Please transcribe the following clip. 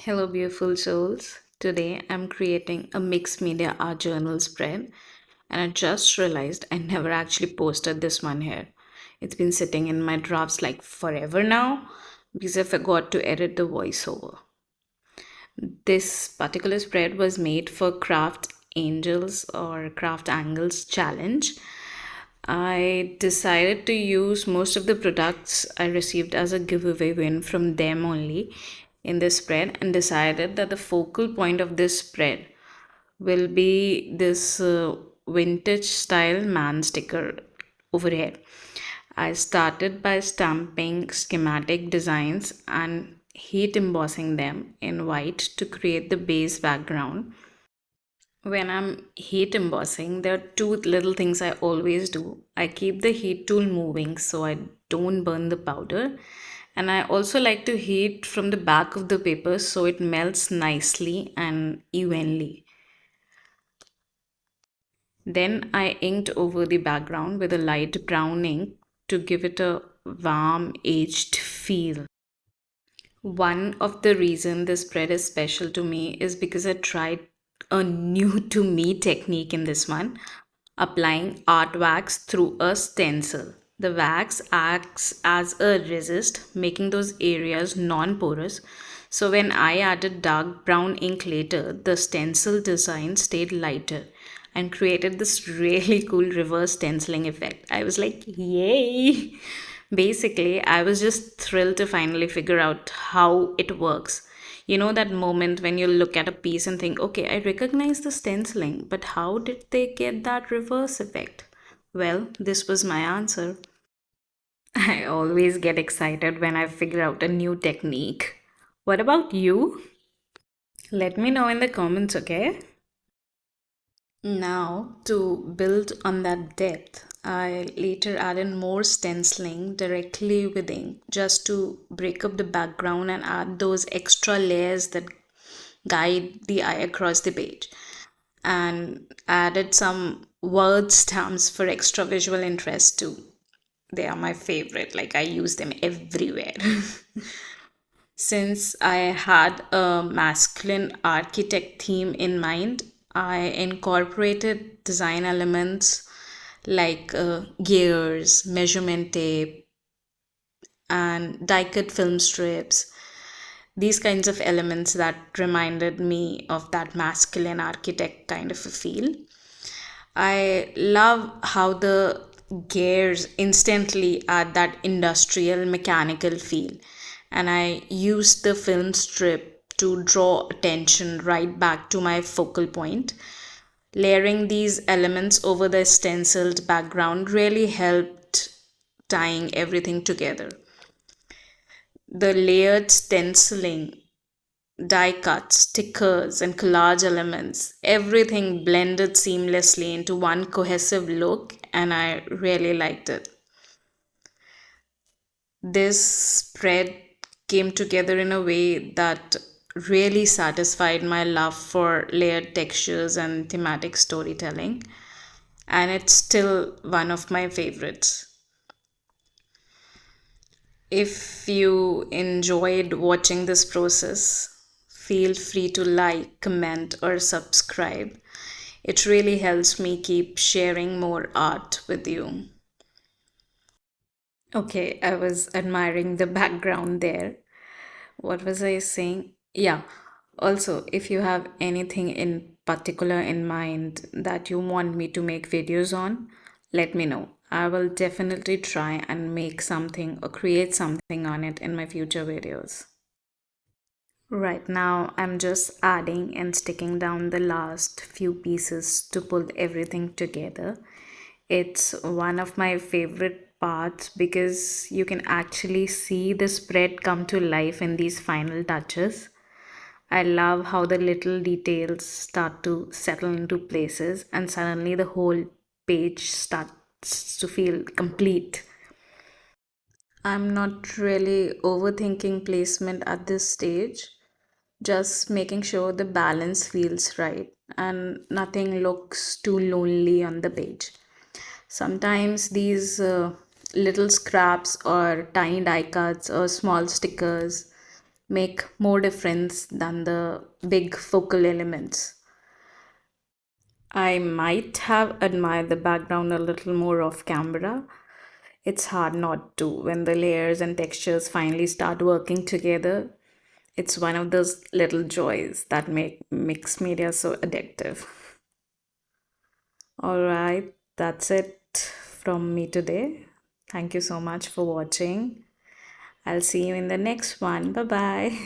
Hello, beautiful souls. Today I'm creating a mixed media art journal spread, and I just realized I never actually posted this one here. It's been sitting in my drafts like forever now because I forgot to edit the voiceover. This particular spread was made for Craft Angels or Craft Angles Challenge. I decided to use most of the products I received as a giveaway win from them only in this spread, and decided that the focal point of this spread will be this vintage style man sticker over here. I started by stamping schematic designs and heat embossing them in white to create the base background. When I'm heat embossing, there are two little things I always do. I keep the heat tool moving so I don't burn the powder. And I also like to heat from the back of the paper so it melts nicely and evenly. Then I inked over the background with a light brown ink to give it a warm, aged feel. One of the reason this spread is special to me is because I tried a new to me technique in this one, applying art wax through a stencil. The wax acts as a resist, making those areas non-porous. So when I added dark brown ink later, the stencil design stayed lighter and created this really cool reverse stenciling effect. I was like, yay! Basically, I was just thrilled to finally figure out how it works. You know that moment when you look at a piece and think, okay, I recognize the stenciling, but how did they get that reverse effect? Well, this was my answer. I always get excited when I figure out a new technique. What about you? Let me know in the comments, okay? Now, to build on that depth, I later added more stenciling directly with ink just to break up the background and add those extra layers that guide the eye across the page. And added some word stamps for extra visual interest too. They are my favorite, like I use them everywhere. Since I had a masculine architect theme in mind, I incorporated design elements like gears, measurement tape, and die cut film strips. These kinds of elements that reminded me of that masculine architect kind of a feel. I love how the gears instantly add that industrial mechanical feel. And I use the film strip to draw attention right back to my focal point. Layering these elements over the stenciled background really helped tying everything together. The layered stenciling, die cuts, stickers, and collage elements, everything blended seamlessly into one cohesive look, and I really liked it. This spread came together in a way that really satisfied my love for layered textures and thematic storytelling, and it's still one of my favorites. If you enjoyed watching this process, feel free to like, comment, or subscribe. It really helps me keep sharing more art with you. Okay, I was admiring the background there. What was I saying? Yeah. Also, if you have anything in particular in mind that you want me to make videos on, let me know. I will definitely try and make something or create something on it in my future videos. Right now, I'm just adding and sticking down the last few pieces to pull everything together. It's one of my favorite parts because you can actually see the spread come to life in these final touches. I love how the little details start to settle into places and suddenly the whole page starts to feel complete. I'm not really overthinking placement at this stage, just making sure the balance feels right and nothing looks too lonely on the page. Sometimes these little scraps or tiny die cuts or small stickers, make more difference than the big focal elements. I might have admired the background a little more off camera. It's hard not to when the layers and textures finally start working together. It's one of those little joys that make mixed media so addictive. All right, that's it from me today. Thank you so much for watching. I'll see you in the next one. Bye bye.